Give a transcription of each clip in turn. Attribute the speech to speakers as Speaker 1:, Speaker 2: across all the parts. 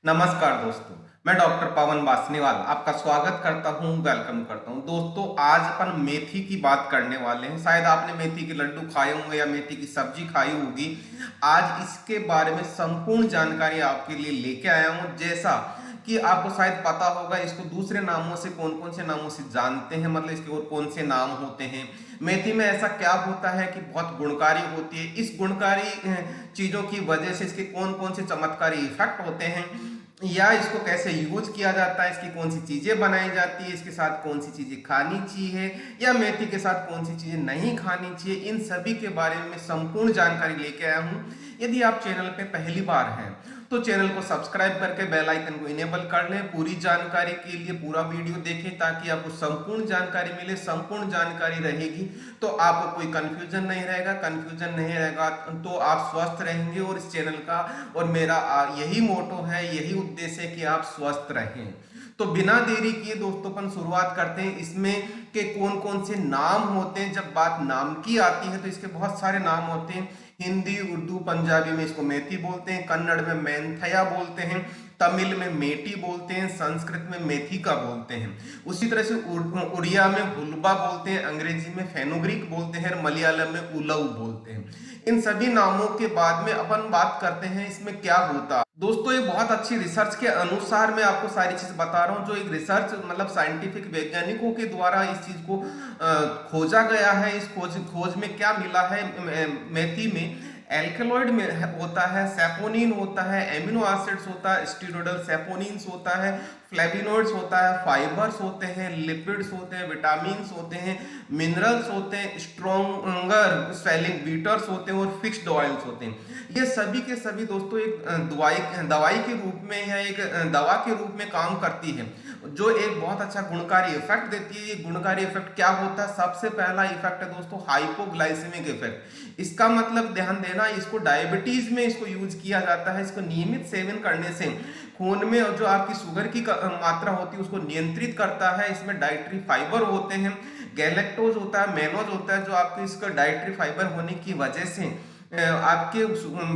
Speaker 1: नमस्कार दोस्तों, मैं डॉक्टर पवन बासनीवाल आपका स्वागत करता हूं, वेलकम करता हूं। दोस्तों, आज अपन मेथी की बात करने वाले हैं। शायद आपने मेथी के लड्डू खाए होंगे या मेथी की सब्जी खाई होगी। आज इसके बारे में संपूर्ण जानकारी आपके लिए लेके आया हूं। जैसा कि आपको शायद पता होगा, इसको दूसरे नामों से कौन कौन से नामों से जानते हैं, मतलब इसके और कौन से नाम होते हैं। मेथी में ऐसा क्या होता है कि बहुत गुणकारी होती है। इस गुणकारी चीजों की वजह से इसके कौन कौन से चमत्कारी इफेक्ट होते हैं, या इसको कैसे यूज किया जाता है, इसकी कौन सी चीजें बनाई जाती है, इसके साथ कौन सी चीजें खानी चाहिए या मेथी के साथ कौन सी चीजें नहीं खानी चाहिए, इन सभी के बारे में संपूर्ण जानकारी लेके आया हूं। यदि आप चैनल पे पहली बार हैं तो चैनल को सब्सक्राइब करके बेल आइकन को इनेबल कर लें। पूरी जानकारी के लिए पूरा वीडियो देखें ताकि आपको संपूर्ण जानकारी मिले। संपूर्ण जानकारी रहेगी तो आपको कोई कंफ्यूजन नहीं रहेगा। कंफ्यूजन नहीं रहेगा तो आप स्वस्थ रहेंगे। और इस चैनल का और मेरा यही मोटो है, यही उद्देश्य है कि आप स्वस्थ रहें। तो बिना देरी किए दोस्तों अपन शुरुआत करते हैं। इसमें के कौन कौन से नाम होते हैं। जब बात नाम की आती है तो इसके बहुत सारे नाम होते हैं। हिंदी, उर्दू, पंजाबी में इसको मेथी बोलते हैं, कन्नड़ में मेंथया बोलते हैं, तमिल में मेटी बोलते हैं, संस्कृत में मेथिका बोलते हैं। उसी तरह से उड़िया में हुलबा बोलते हैं, अंग्रेजी में फेनुग्रीक बोलते हैं और मलयालम में उलऊ बोलते हैं। इन सभी नामों के बाद में अपन बात करते हैं इसमें क्या होता है। दोस्तों, ये बहुत अच्छी रिसर्च के अनुसार मैं आपको सारी चीज बता रहा हूँ। जो एक रिसर्च मतलब साइंटिफिक वैज्ञानिकों के द्वारा इस चीज को खोजा गया है। इस खोज में क्या मिला है, मेथी में एल्केलॉइड में होता है, सेपोनिन होता है, एमिनो एसिड्स होता है, स्टीरोडल सेपोनिन्स होता है, फ्लेविनोइड्स होता है, फाइबर्स होते हैं, लिपिड्स होते हैं, विटामिन्स होते हैं, मिनरल्स होते हैं, स्ट्रोंगर स्वेलिंग बीटर्स होते हैं और फिक्स्ड ऑयल्स होते हैं। ये सभी के सभी दोस्तों एक दवाई के रूप में या एक दवा के रूप में काम करती है, जो एक बहुत अच्छा गुणकारी इफेक्ट देती है। ये गुणकारी इफेक्ट क्या होता है? सबसे पहला इफेक्ट है दोस्तों हाइपोग्लाइसेमिक इफेक्ट। इसका मतलब ध्यान देना, इसको डायबिटीज में इसको यूज किया जाता है। इसको नियमित सेवन करने से खून में जो आपकी शुगर की मात्रा होती है उसको नियंत्रित करता है। इसमें डाइटरी फाइबर होते हैं, गैलेक्टोज होता है, मेनोज होता है, जो आपके इसका डाइटरी फाइबर होने की वजह से आपके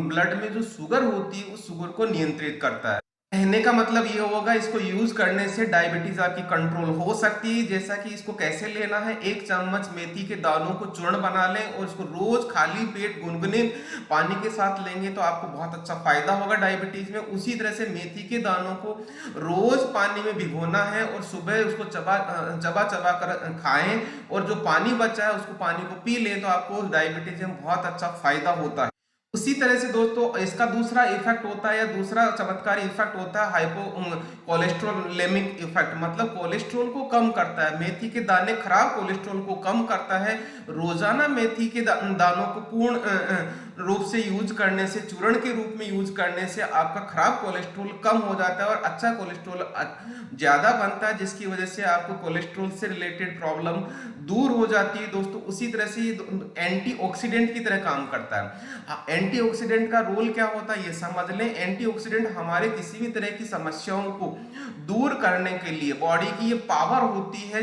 Speaker 1: ब्लड में जो शुगर होती है उस शुगर को नियंत्रित करता है। कहने का मतलब ये होगा, इसको यूज करने से डायबिटीज आपकी कंट्रोल हो सकती है। जैसा कि इसको कैसे लेना है, 1 चम्मच मेथी के दानों को चूर्ण बना लें और इसको रोज खाली पेट गुनगुने पानी के साथ लेंगे तो आपको बहुत अच्छा फायदा होगा डायबिटीज में। उसी तरह से मेथी के दानों को रोज पानी में भिगोना है और सुबह उसको चबा चबा चबा कर खाएं, और जो पानी बचा है उसको पानी को पी लें तो आपको डायबिटीज में बहुत अच्छा फायदा होता है। उसी तरह से दोस्तों इसका दूसरा इफेक्ट होता है या दूसरा चमत्कारी इफेक्ट होता है हाइपो कोलेस्ट्रोलेमिक इफेक्ट, मतलब कोलेस्ट्रॉल को कम करता है। मेथी के दाने खराब कोलेस्ट्रॉल को कम करता है। रोजाना मेथी के दानों को पूर्ण रूप से यूज करने से, चूर्ण के रूप में यूज करने से आपका खराब कोलेस्ट्रॉल कम हो जाता है और अच्छा कोलेस्ट्रॉल ज्यादा बनता है, जिसकी वजह से आपको कोलेस्ट्रॉल से रिलेटेड प्रॉब्लम दूर हो जाती है दोस्तों। उसी तरह से एंटीऑक्सीडेंट की तरह काम करता है। एंटीऑक्सीडेंट का रोल क्या होता है ये समझ लें। एंटीऑक्सीडेंट हमारे किसी भी तरह की समस्याओं को दूर करने के लिए बॉडी की ये पावर होती है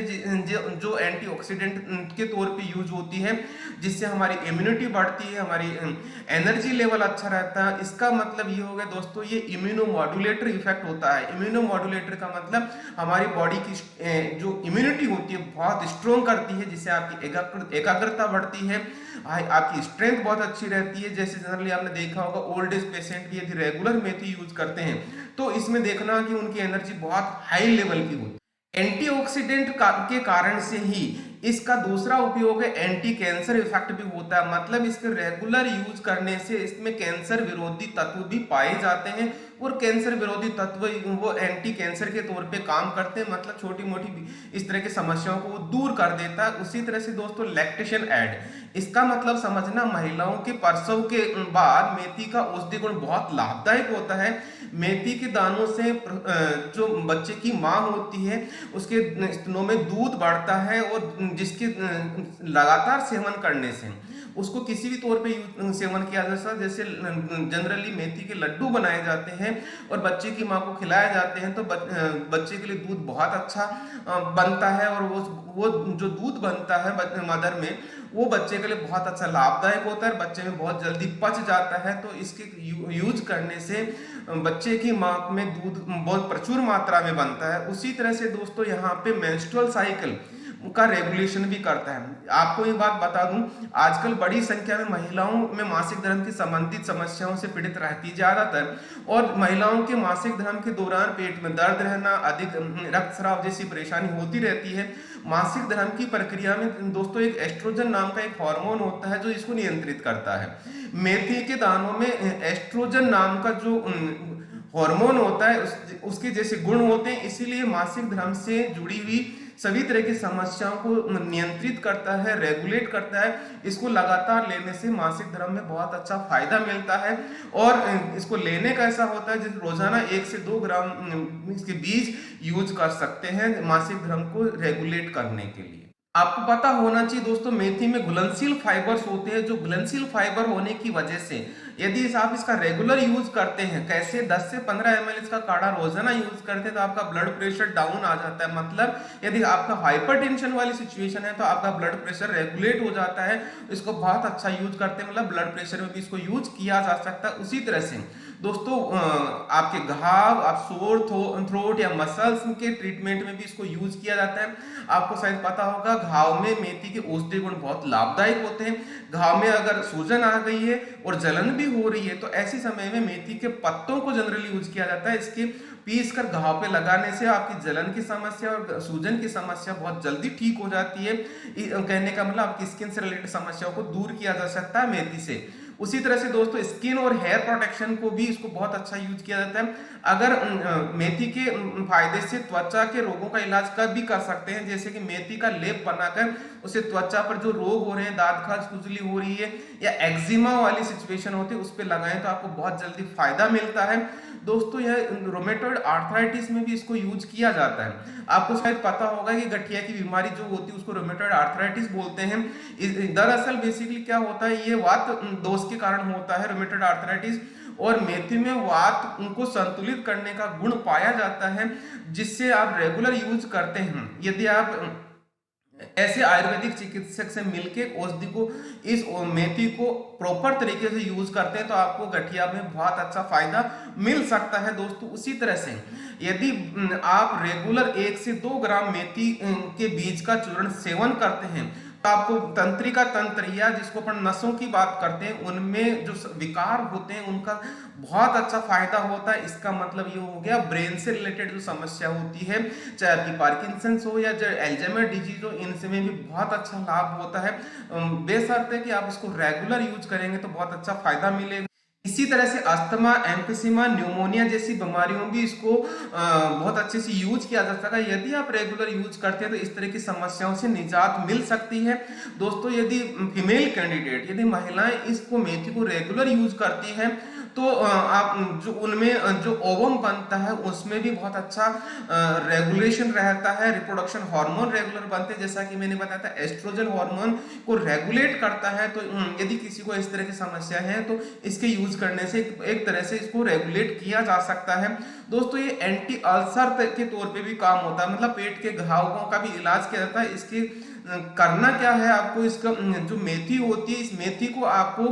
Speaker 1: जो एंटीऑक्सीडेंट के तौर पे यूज होती है, जिससे हमारी इम्यूनिटी बढ़ती है, हमारी एनर्जी लेवल अच्छा रहता है। इसका मतलब ये हो गया दोस्तों, ये इम्यूनोमॉड्यूलेटर इफेक्ट होता है। इम्यूनोमॉड्यूलेटर का मतलब हमारी बॉडी की जो इम्यूनिटी होती है बहुत स्ट्रोंग करती है, जिससे आपकी एकाग्रता बढ़ती है, आपकी स्ट्रेंथ बहुत अच्छी रहती है। जैसे जनरली आपने देखा होगा ओल्ड एज पेशेंट भी यदि रेगुलर मेथी यूज करते हैं तो इसमें देखना कि उनकी एनर्जी बहुत हाई लेवल की होती है। एंटीऑक्सीडेंट के कारण से ही इसका दूसरा उपयोग है एंटी कैंसर इफेक्ट भी होता है। मतलब इसके रेगुलर यूज करने से इसमें कैंसर विरोधी तत्व भी पाए जाते हैं और कैंसर विरोधी तत्व वो एंटी कैंसर के तौर पे काम करते हैं, मतलब छोटी मोटी इस तरह की समस्याओं को वो दूर कर देता है। उसी तरह से दोस्तों लैक्टेशन ऐड, इसका मतलब समझना महिलाओं के प्रसव के बाद मेथी का औषधि गुण बहुत लाभदायक होता है। मेथी के दानों से जो बच्चे की माँ होती है उसके स्तनों में दूध बढ़ता है और जिसके लगातार सेवन करने से उसको किसी भी तौर पे सेवन किया जा सकता है। जैसे जनरली मेथी के लड्डू बनाए जाते हैं और बच्चे की माँ को खिलाए जाते हैं, तो बच्चे के लिए दूध बहुत अच्छा बनता है, और वो जो दूध बनता है मदर में, वो बच्चे के लिए बहुत अच्छा लाभदायक होता है, बच्चे में बहुत जल्दी पच जाता है। तो इसके यूज करने से बच्चे की माँ में दूध बहुत प्रचुर मात्रा में बनता है। उसी तरह से दोस्तों यहाँ पे मेंस्ट्रुअल साइकिल का रेगुलेशन भी करता है। आपको एक बात बता दूं, आजकल बड़ी संख्या में महिलाओं में मासिक धर्म की संबंधित समस्याओं से पीड़ित रहती है ज्यादातर, और महिलाओं के मासिक धर्म के दौरान पेट में दर्द रहना, अधिक रक्तस्राव जैसी परेशानी होती रहती है। मासिक धर्म की प्रक्रिया में दोस्तों एक एस्ट्रोजन नाम का एक हार्मोन होता है जो इसको नियंत्रित करता है। मेथी के दानों में एस्ट्रोजन नाम का जो हार्मोन होता है उसके जैसे गुण होते हैं, इसीलिए मासिक धर्म से जुड़ी हुई सभी तरह की समस्याओं को नियंत्रित करता है, रेगुलेट करता है। इसको लगातार लेने से मासिक धर्म में बहुत अच्छा फायदा मिलता है, और इसको लेने का ऐसा होता है जैसे रोजाना 1 से 2 ग्राम इसके बीज यूज कर सकते हैं मासिक धर्म को रेगुलेट करने के लिए। आपको पता होना चाहिए दोस्तों, मेथी में घुलनशील फाइबर्स होते हैं, जो घुलनशील फाइबर होने की वजह से यदि आप इसका रेगुलर यूज करते हैं, कैसे 10 से 15 ml इसका काढ़ा रोजाना यूज करते हैं, तो आपका ब्लड प्रेशर डाउन आ जाता है। मतलब यदि आपका हाइपरटेंशन वाली सिचुएशन है तो आपका ब्लड प्रेशर रेगुलेट हो जाता है। इसको बहुत अच्छा यूज करते हैं, मतलब ब्लड प्रेशर में भी इसको यूज किया जा सकता है। उसी तरह से दोस्तों आपके घाव, आप सोर थ्रोट या मसल्स के ट्रीटमेंट में भी इसको यूज किया जाता है। आपको शायद पता होगा, घाव में मेथी के औषधीय गुण बहुत लाभदायक होते हैं। घाव में अगर सूजन आ गई है और जलन भी हो रही है, तो ऐसे समय में मेथी के पत्तों को जनरली यूज किया जाता है। इसके पीस कर घाव पे लगाने से आपकी जलन की समस्या और सूजन की समस्या बहुत जल्दी ठीक हो जाती है। कहने का मतलब आपकी स्किन से रिलेटेड समस्याओं को दूर किया जा सकता है मेथी से। उसी तरह से दोस्तों स्किन और हेयर प्रोटेक्शन को भी इसको बहुत अच्छा यूज किया जाता है। अगर मेथी के फायदे से त्वचा के रोगों का इलाज कर भी कर सकते हैं, जैसे कि मेथी का लेप बनाकर उसे त्वचा पर जो रोग हो रहे हैं, दांत खाज, खुजली हो रही है या एक्जिमा वाली सिचुएशन होती है, उस पर लगाएं तो आपको बहुत जल्दी फायदा मिलता है। दोस्तों यह रोमेटॉइड आर्थराइटिस में भी इसको यूज किया जाता है। आपको शायद पता होगा कि गठिया की बीमारी जो होती है उसको रोमेटॉइड आर्थराइटिस बोलते हैं। दरअसल बेसिकली क्या होता है, ये वात दोष के कारण होता है रोमेटॉइड आर्थराइटिस, और मेथी में वात उनको संतुलित करने का गुण पाया जाता है, जिससे आप रेगुलर यूज करते हैं। यदि आप ऐसे आयुर्वेदिक चिकित्सक से मिलके औषधि को, इस मेथी को प्रॉपर तरीके से यूज करते हैं, तो आपको गठिया में बहुत अच्छा फायदा मिल सकता है दोस्तों। उसी तरह से यदि आप रेगुलर 1 से 2 ग्राम मेथी के बीज का चूर्ण सेवन करते हैं, तो आपको तंत्रिका तंत्र या जिसको अपन नसों की बात करते हैं, उनमें जो विकार होते हैं उनका बहुत अच्छा फायदा होता है। इसका मतलब ये हो गया ब्रेन से रिलेटेड जो समस्या होती है, चाहे आपकी पार्किंसंस हो या जो एल्जाइमर डिजीज हो, इनसे में भी बहुत अच्छा लाभ होता है। बेशर्त है कि आप इसको रेगुलर यूज करेंगे तो बहुत अच्छा फायदा मिलेगा। इसी तरह से अस्थमा, एम्फिसीमा, न्यूमोनिया जैसी बीमारियों भी इसको बहुत अच्छे से यूज किया जा सकता है। यदि आप रेगुलर यूज करते हैं तो इस तरह की समस्याओं से निजात मिल सकती है। दोस्तों यदि फीमेल कैंडिडेट, यदि महिलाएं इसको मेथी को रेगुलर यूज करती हैं, तो आप जो उनमें जो ओवम बनता है उसमें भी बहुत अच्छा रेगुलेशन रहता है। रिप्रोडक्शन हार्मोन रेगुलर बनते हैं, जैसा कि मैंने बताया था एस्ट्रोजन हार्मोन को रेगुलेट करता है। तो यदि किसी को इस तरह की समस्या है तो इसके यूज करने से एक तरह से इसको रेगुलेट किया जा सकता है। दोस्तों ये एंटी अल्सर के तौर पे भी काम होता है, मतलब पेट के घावों का भी इलाज किया जाता है। इसके करना क्या है, आपको इसका जो मेथी होती है, इस मेथी को आपको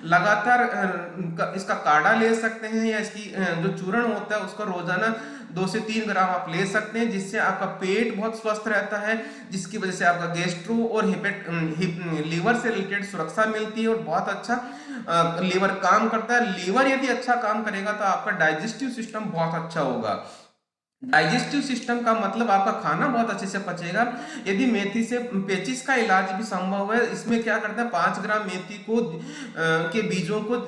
Speaker 1: लगातार इसका काढ़ा ले सकते हैं, या इसकी जो चूर्ण होता है उसका रोजाना 2 से 3 ग्राम आप ले सकते हैं, जिससे आपका पेट बहुत स्वस्थ रहता है, जिसकी वजह से आपका गैस्ट्रो और लीवर से रिलेटेड सुरक्षा मिलती है और बहुत अच्छा लीवर काम करता है। लीवर यदि अच्छा काम करेगा तो आपका डाइजेस्टिव सिस्टम बहुत अच्छा होगा। डाइजेस्टिव सिस्टम का मतलब आपका खाना बहुत अच्छे से पचेगा। यदि मेथी से पेचिस का इलाज भी संभव है, इसमें क्या करते हैं, 5 ग्राम मेथी को के बीजों को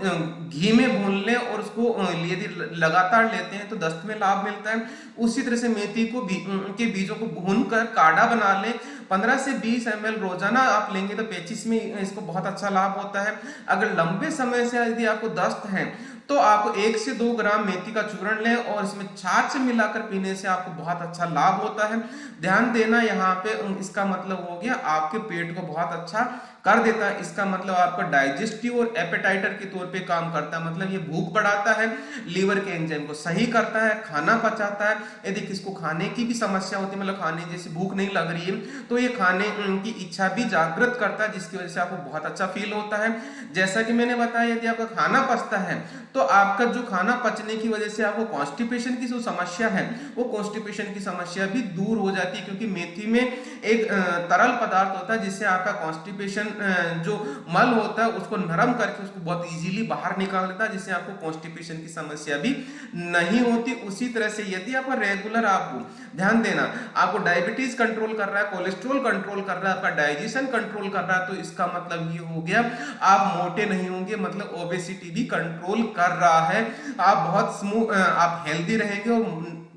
Speaker 1: घी में भून लें और उसको यदि लगातार लेते हैं तो दस्त में लाभ मिलता है। उसी तरह से मेथी को के बीजों को भून कर काढ़ा बना लें, 15 से 20 ml रोजाना आप लेंगे तो पेचिस में इसको बहुत अच्छा लाभ होता है। अगर लंबे समय से यदि आपको दस्त है तो आप 1 से 2 ग्राम मेथी का चूर्ण लें और इसमें छाछ मिलाकर पीने से आपको बहुत अच्छा लाभ होता है। ध्यान देना यहाँ पे, इसका मतलब हो गया आपके पेट को बहुत अच्छा कर देता है, इसका मतलब आपका डाइजेस्टिव और एपेटाइटर के तौर पे काम करता है। मतलब ये भूख बढ़ाता है, लीवर के एंजाइम को सही करता है, खाना पचाता है। यदि किसको खाने की भी समस्या होती है, मतलब खाने जैसी भूख नहीं लग रही है, तो ये खाने की इच्छा भी जागृत करता है, जिसकी वजह से आपको बहुत अच्छा फील होता है। जैसा कि मैंने बताया, यदि आपका खाना पचता है तो आपका जो खाना पचने की वजह से आपको कॉन्स्टिपेशन की जो समस्या है, वो कॉन्स्टिपेशन की समस्या भी दूर हो जाती है, क्योंकि मेथी में एक तरल पदार्थ होता है जिससे आपका कॉन्स्टिपेशन जो मल होता है उसको नरम करके उसको बहुत इजीली बाहर निकाल देता है, जिससे आपको कॉन्स्टिपेशन की समस्या भी नहीं होती। उसी तरह से यदि आपका रेगुलर, आपको ध्यान देना, आपको डायबिटीज कंट्रोल कर रहा है, कोलेस्ट्रॉल कंट्रोल कर रहा है, आपका डाइजेशन कंट्रोल कर रहा है, तो इसका मतलब ये हो गया आप मोटे नहीं होंगे, मतलब ओबेसिटी भी कंट्रोल कर रहा है, आप बहुत स्मूथ, आप हेल्दी रहेंगे। और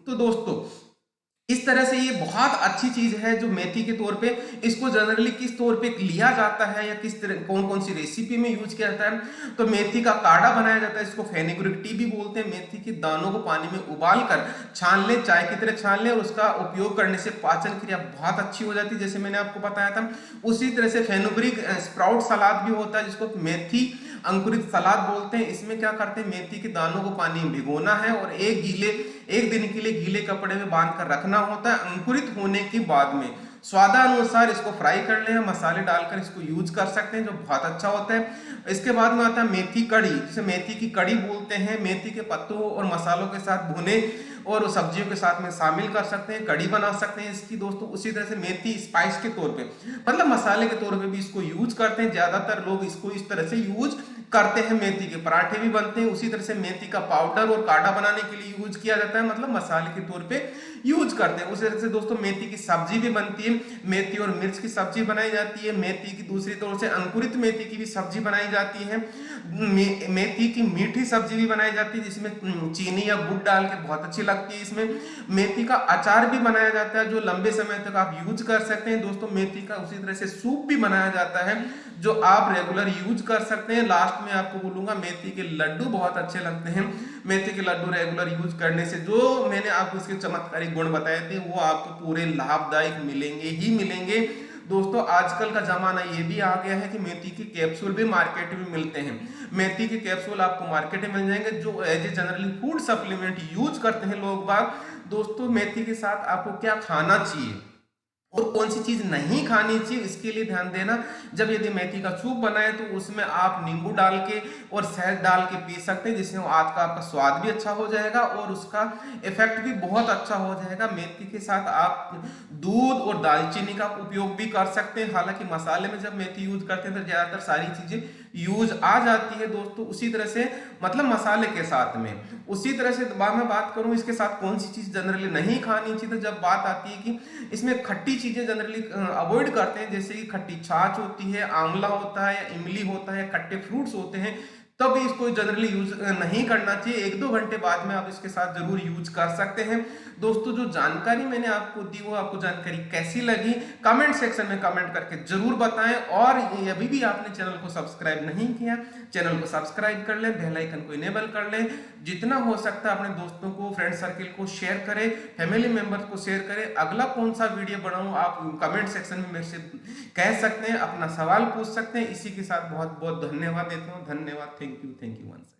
Speaker 1: तो दोस्तों, इस तरह से ये बहुत अच्छी चीज है जो मेथी के तौर पे, इसको जनरली किस तौर पे लिया जाता है या किस तरह कौन कौन सी रेसिपी में यूज किया जाता है, तो मेथी का काढ़ा बनाया जाता है, इसको फेनुग्रीक टी भी बोलते हैं। मेथी के दानों को पानी में उबाल कर छान ले, चाय की तरह छान ले, और उसका उपयोग करने से पाचन क्रिया बहुत अच्छी हो जाती है, जैसे मैंने आपको बताया था। उसी तरह से फेनुग्रीक स्प्राउट सलाद भी होता है, जिसको मेथी अंकुरित सलाद बोलते हैं। इसमें क्या करते हैं, मेथी के दानों को पानी में भिगोना है और एक दिन के लिए गीले कपड़े में बांध कर रखना होता है। अंकुरित होने के बाद में स्वादानुसार इसको फ्राई कर ले, मसाले डालकर इसको यूज कर सकते हैं, जो बहुत अच्छा होता है। इसके बाद में आता है मेथी कड़ी, जिसे मेथी की कड़ी बोलते हैं। मेथी के पत्तों और मसालों के साथ भुने और सब्जियों के साथ में शामिल कर सकते हैं, कड़ी बना सकते हैं इसकी दोस्तों। उसी तरह से मेथी स्पाइस के तौर पे, मतलब मसाले के तौर पे भी इसको यूज करते हैं। ज्यादातर लोग इसको इस तरह से यूज करते हैं। मेथी के पराठे भी बनते हैं। उसी तरह से मेथी का पाउडर और काढ़ा बनाने के लिए यूज किया जाता है, मतलब मसाले के तौर पे यूज करते हैं। उसी तरह से दोस्तों मेथी की सब्जी भी बनती है, मेथी और मिर्च की सब्जी बनाई जाती है। मेथी की दूसरी तौर से अंकुरित मेथी की भी सब्जी बनाई जाती है। मेथी की मीठी सब्जी भी बनाई जाती है, जिसमें चीनी या गुड़ डाल के बहुत अच्छी लगती है। इसमें मेथी का अचार भी बनाया जाता है, जो लंबे समय तक आप यूज कर सकते हैं दोस्तों। मेथी का उसी तरह से सूप भी बनाया जाता है, जो आप रेगुलर यूज कर सकते हैं। लास्ट में आपको बोलूंगा, मेथी के लड्डू बहुत अच्छे लगते हैं। मेथी के लड्डू रेगुलर यूज करने से जो मैंने आपको इसके चमत्कारिक गुण बताए थे, वो आपको पूरे लाभदायक मिलेंगे ही मिलेंगे दोस्तों। आजकल का जमाना ये भी आ गया है कि मेथी की कैप्सूल भी मार्केट में मिलते हैं। मेथी के कैप्सूल आपको मार्केट में मिल जाएंगे, जो as a generally food supplement use करते हैं लोग बाग। दोस्तों, मेथी के साथ आपको क्या खाना चाहिए और कौन सी चीज नहीं खानी चाहिए, इसके लिए ध्यान देना। जब यदि मेथी का सूप बनाए तो उसमें आप नींबू डाल के और शहद डाल के पी सकते हैं, जिससे आज का आपका स्वाद भी अच्छा हो जाएगा और उसका इफेक्ट भी बहुत अच्छा हो जाएगा। मेथी के साथ आप दूध और दालचीनी का उपयोग भी कर सकते हैं। हालांकि मसाले में जब मेथी यूज करते हैं तो ज्यादातर सारी चीजें यूज आ जाती है दोस्तों। उसी तरह से मतलब मसाले के साथ में, उसी तरह से मैं बात करूं इसके साथ कौन सी चीज जनरली नहीं खानी चाहिए, तो जब बात आती है कि इसमें खट्टी चीजें जनरली अवॉइड करते हैं, जैसे कि खट्टी छाछ होती है, आंवला होता है या इमली होता है, खट्टे फ्रूट्स होते हैं, तब इसको जनरली यूज नहीं करना चाहिए। 1-2 घंटे बाद में आप इसके साथ जरूर यूज कर सकते हैं दोस्तों। जो जानकारी मैंने आपको दी, वो आपको जानकारी कैसी लगी, कमेंट सेक्शन में कमेंट करके जरूर बताएं। और अभी भी आपने चैनल को सब्सक्राइब नहीं किया, चैनल को सब्सक्राइब कर लें, बेल आइकन को इनेबल कर लें। जितना हो सकता है अपने दोस्तों को, फ्रेंड सर्किल को शेयर करें, फैमिली मेंबर्स को शेयर करें। अगला कौन सा वीडियो बनाऊं आप कमेंट सेक्शन में मेरे से कह सकते हैं, अपना सवाल पूछ सकते हैं। इसी के साथ बहुत बहुत धन्यवाद देता हूं। धन्यवाद, थैंक यू वंस।